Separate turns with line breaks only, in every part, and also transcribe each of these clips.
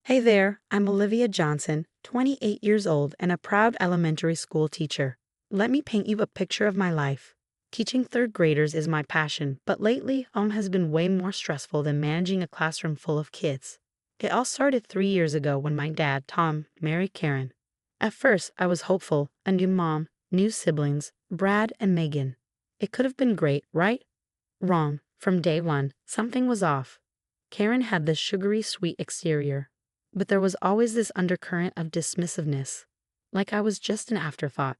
Hey there, I'm Olivia Johnson, 28 years old and a proud elementary school teacher. Let me paint you a picture of my life. Teaching third graders is my passion, but lately, home has been way more stressful than managing a classroom full of kids. It all started 3 years ago when my dad, Tom, married Karen. At first, I was hopeful, a new mom, new siblings, Brad and Megan. It could have been great, right? Wrong. From day one, something was off. Karen had this sugary sweet exterior, but there was always this undercurrent of dismissiveness, like I was just an afterthought.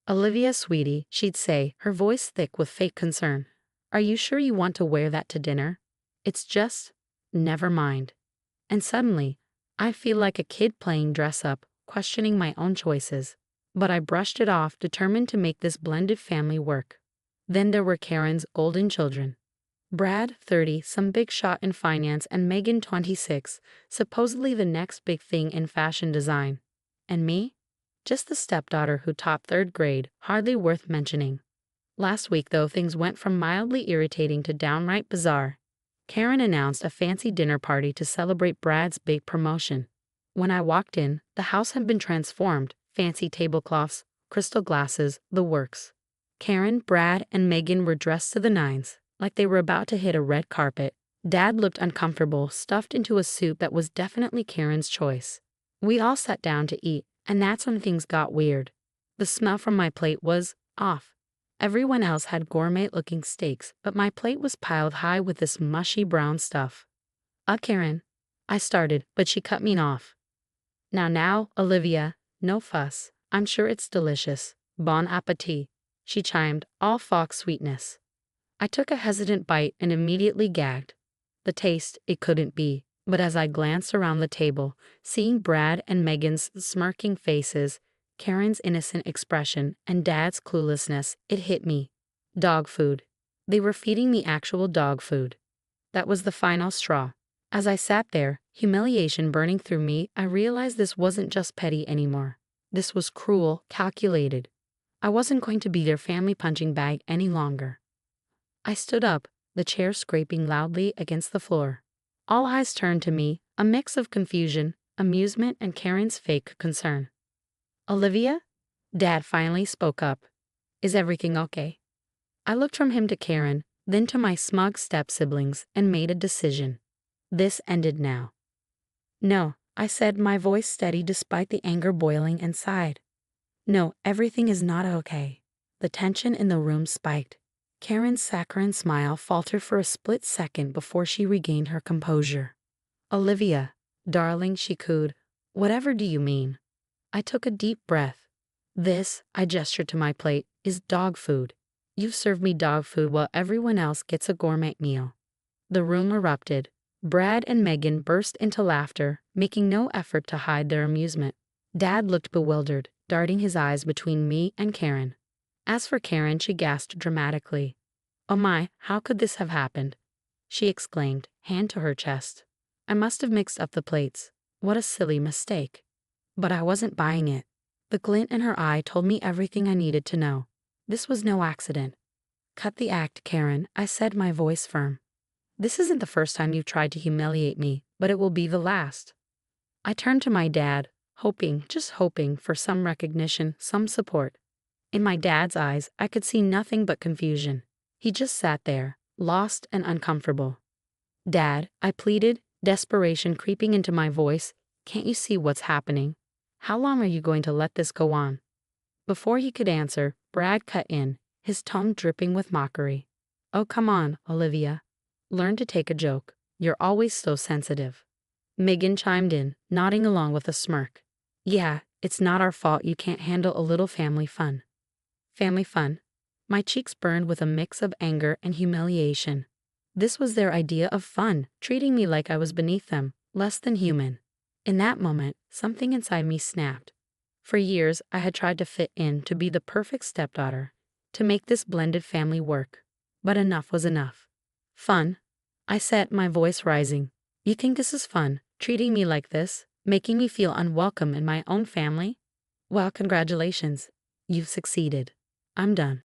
Olivia, sweetie, she'd say, her voice thick with fake concern. Are you sure you want to wear that to dinner? It's just, never mind. And suddenly, I feel like a kid playing dress up, questioning my own choices. But I brushed it off, determined to make this blended family work. Then there were Karen's golden children. Brad, 30, some big shot in finance, and Megan, 26, supposedly the next big thing in fashion design. And me? Just the stepdaughter who taught third grade, hardly worth mentioning. Last week, though, things went from mildly irritating to downright bizarre. Karen announced a fancy dinner party to celebrate Brad's big promotion. When I walked in, the house had been transformed, fancy tablecloths, crystal glasses, the works. Karen, Brad, and Megan were dressed to the nines, like they were about to hit a red carpet. Dad looked uncomfortable, stuffed into a suit that was definitely Karen's choice. We all sat down to eat, and that's when things got weird. The smell from my plate was off. Everyone else had gourmet-looking steaks, but my plate was piled high with this mushy brown stuff. Karen, I started, but she cut me off. Now, Olivia, no fuss. I'm sure it's delicious. Bon appetit, she chimed, all false sweetness. I took a hesitant bite and immediately gagged. The taste, it couldn't be, but as I glanced around the table, seeing Brad and Megan's smirking faces, Karen's innocent expression, and Dad's cluelessness, it hit me. Dog food. They were feeding me actual dog food. That was the final straw. As I sat there, humiliation burning through me, I realized this wasn't just petty anymore. This was cruel, calculated. I wasn't going to be their family punching bag any longer. I stood up, the chair scraping loudly against the floor. All eyes turned to me, a mix of confusion, amusement, and Karen's fake concern. Olivia? Dad finally spoke up. Is everything okay? I looked from him to Karen, then to my smug step-siblings, and made a decision. This ended now. No, I said, my voice steady despite the anger boiling inside. No, everything is not okay. The tension in the room spiked. Karen's saccharine smile faltered for a split second before she regained her composure. Olivia, darling, she cooed, whatever do you mean? I took a deep breath. This, I gestured to my plate, is dog food. You serve me dog food while everyone else gets a gourmet meal. The room erupted. Brad and Megan burst into laughter, making no effort to hide their amusement. Dad looked bewildered, darting his eyes between me and Karen. As for Karen, she gasped dramatically. Oh my, how could this have happened? She exclaimed, hand to her chest. I must have mixed up the plates. What a silly mistake. But I wasn't buying it. The glint in her eye told me everything I needed to know. This was no accident. Cut the act, Karen, I said, my voice firm. This isn't the first time you've tried to humiliate me, but it will be the last. I turned to my dad, hoping, just hoping, for some recognition, some support. In my dad's eyes, I could see nothing but confusion. He just sat there, lost and uncomfortable. Dad, I pleaded, desperation creeping into my voice, can't you see what's happening? How long are you going to let this go on? Before he could answer, Brad cut in, his tongue dripping with mockery. Oh, come on, Olivia. Learn to take a joke. You're always so sensitive. Megan chimed in, nodding along with a smirk. Yeah, it's not our fault you can't handle a little family fun. Family fun? My cheeks burned with a mix of anger and humiliation. This was their idea of fun, treating me like I was beneath them, less than human. In that moment, something inside me snapped. For years, I had tried to fit in, to be the perfect stepdaughter, to make this blended family work. But enough was enough. Fun? I said, my voice rising. You think this is fun, treating me like this, making me feel unwelcome in my own family? Well, congratulations. You've succeeded. I'm done.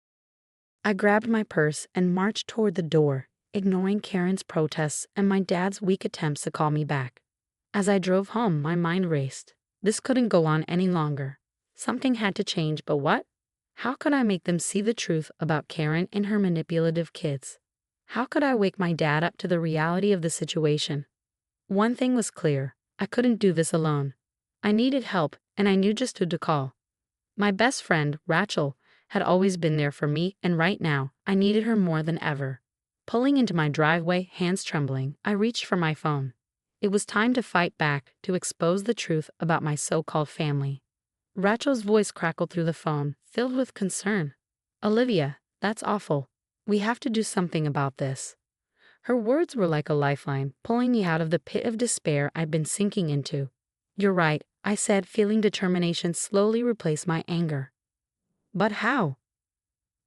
I grabbed my purse and marched toward the door, ignoring Karen's protests and my dad's weak attempts to call me back. As I drove home, my mind raced. This couldn't go on any longer. Something had to change, but what? How could I make them see the truth about Karen and her manipulative kids? How could I wake my dad up to the reality of the situation? One thing was clear. I couldn't do this alone. I needed help, and I knew just who to call. My best friend, Rachel, had always been there for me, and right now, I needed her more than ever. Pulling into my driveway, hands trembling, I reached for my phone. It was time to fight back, to expose the truth about my so-called family. Rachel's voice crackled through the phone, filled with concern. "Olivia, that's awful. We have to do something about this." Her words were like a lifeline, pulling me out of the pit of despair I'd been sinking into. "You're right," I said, feeling determination slowly replace my anger. "But how?"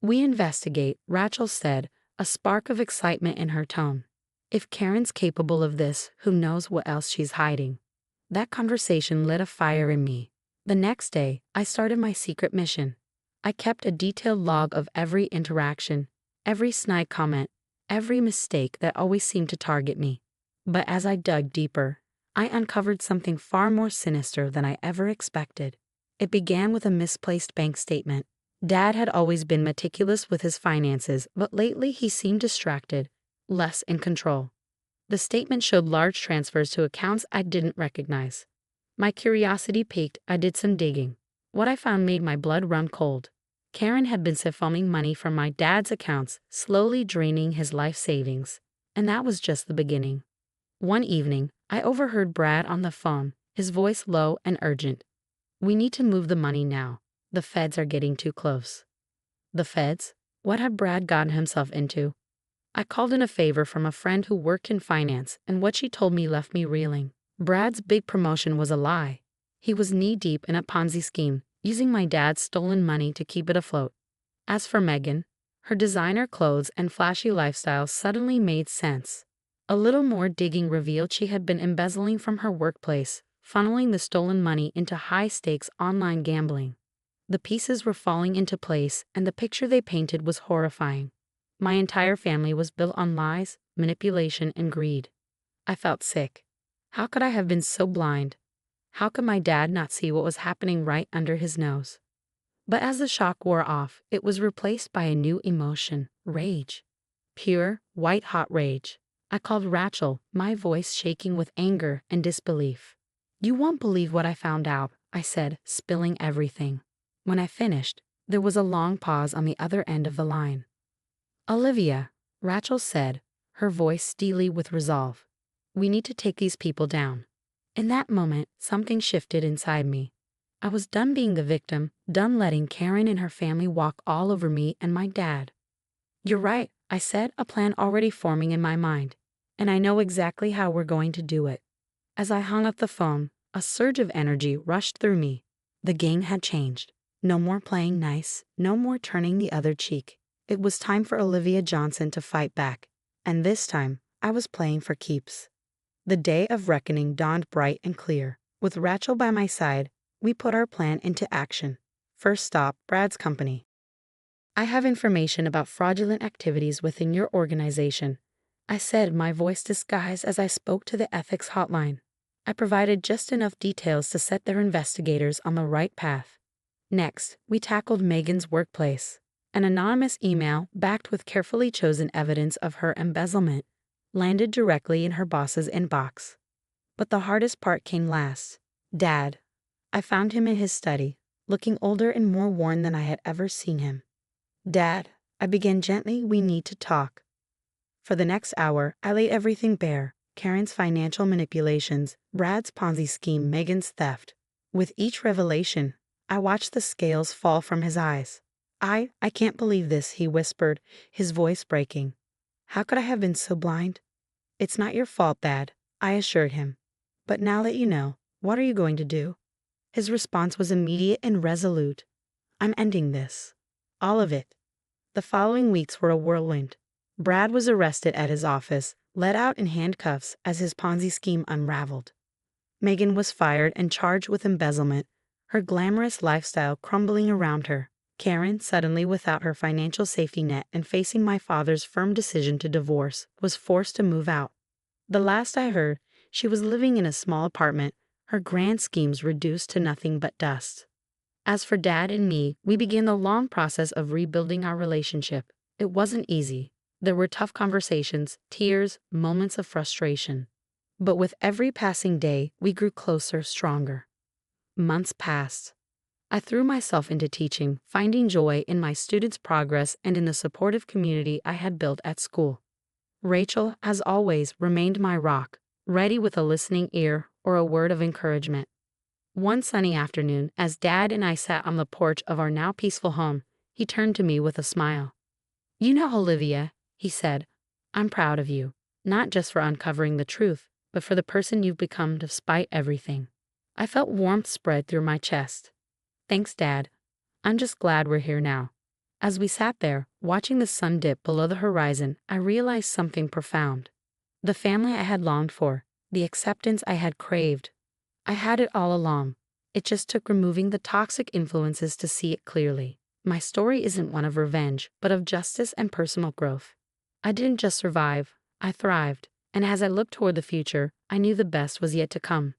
"We investigate," Rachel said, a spark of excitement in her tone. "If Karen's capable of this, who knows what else she's hiding?" That conversation lit a fire in me. The next day, I started my secret mission. I kept a detailed log of every interaction, every snide comment, every mistake that always seemed to target me. But as I dug deeper, I uncovered something far more sinister than I ever expected. It began with a misplaced bank statement. Dad had always been meticulous with his finances, but lately he seemed distracted, less in control. The statement showed large transfers to accounts I didn't recognize. My curiosity piqued. I did some digging. What I found made my blood run cold. Karen had been siphoning money from my dad's accounts, slowly draining his life savings. And that was just the beginning. One evening, I overheard Brad on the phone, his voice low and urgent. "We need to move the money now. The feds are getting too close." The feds? What had Brad gotten himself into? I called in a favor from a friend who worked in finance, and what she told me left me reeling. Brad's big promotion was a lie. He was knee-deep in a Ponzi scheme, using my dad's stolen money to keep it afloat. As for Megan, her designer clothes and flashy lifestyle suddenly made sense. A little more digging revealed she had been embezzling from her workplace, funneling the stolen money into high-stakes online gambling. The pieces were falling into place, and the picture they painted was horrifying. My entire family was built on lies, manipulation, and greed. I felt sick. How could I have been so blind? How could my dad not see what was happening right under his nose? But as the shock wore off, it was replaced by a new emotion: rage. Pure, white-hot rage. I called Rachel, my voice shaking with anger and disbelief. "You won't believe what I found out," I said, spilling everything. When I finished, there was a long pause on the other end of the line. "Olivia," Rachel said, her voice steely with resolve. "We need to take these people down." In that moment, something shifted inside me. I was done being the victim, done letting Karen and her family walk all over me and my dad. "You're right," I said, a plan already forming in my mind. "And I know exactly how we're going to do it." As I hung up the phone, a surge of energy rushed through me. The game had changed. No more playing nice, no more turning the other cheek. It was time for Olivia Johnson to fight back. And this time, I was playing for keeps. The day of reckoning dawned bright and clear. With Rachel by my side, we put our plan into action. First stop, Brad's company. "I have information about fraudulent activities within your organization," I said, my voice disguised as I spoke to the ethics hotline. I provided just enough details to set their investigators on the right path. Next, we tackled Megan's workplace. An anonymous email, backed with carefully chosen evidence of her embezzlement, landed directly in her boss's inbox. But the hardest part came last. Dad. I found him in his study, looking older and more worn than I had ever seen him. "Dad," I began gently, "we need to talk." For the next hour, I laid everything bare: Karen's financial manipulations, Brad's Ponzi scheme, Megan's theft. With each revelation, I watched the scales fall from his eyes. I can't believe this," he whispered, his voice breaking. "How could I have been so blind?" "It's not your fault, Dad," I assured him. "But now that you know, what are you going to do?" His response was immediate and resolute. "I'm ending this. All of it." The following weeks were a whirlwind. Brad was arrested at his office, let out in handcuffs as his Ponzi scheme unraveled. Megan was fired and charged with embezzlement, her glamorous lifestyle crumbling around her. Karen, suddenly without her financial safety net and facing my father's firm decision to divorce, was forced to move out. The last I heard, She was living in a small apartment, her grand schemes reduced to nothing but dust. As for Dad and me, we began the long process of rebuilding our relationship. It wasn't easy. There were tough conversations, tears, moments of frustration. But with every passing day, we grew closer, stronger. Months passed. I threw myself into teaching, finding joy in my students' progress and in the supportive community I had built at school. Rachel, as always, remained my rock, ready with a listening ear or a word of encouragement. One sunny afternoon, as Dad and I sat on the porch of our now peaceful home, he turned to me with a smile. "You know, Olivia," he said, "I'm proud of you, not just for uncovering the truth, but for the person you've become despite everything." I felt warmth spread through my chest. "Thanks, Dad. I'm just glad we're here now." As we sat there, watching the sun dip below the horizon, I realized something profound. The family I had longed for, the acceptance I had craved, I had it all along. It just took removing the toxic influences to see it clearly. My story isn't one of revenge, but of justice and personal growth. I didn't just survive, I thrived, and as I looked toward the future, I knew the best was yet to come.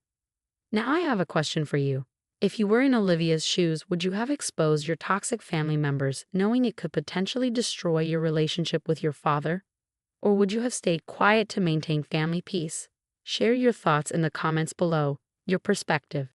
Now I have a question for you. If you were in Olivia's shoes, would you have exposed your toxic family members, knowing it could potentially destroy your relationship with your father? Or would you have stayed quiet to maintain family peace? Share your thoughts in the comments below. Your perspective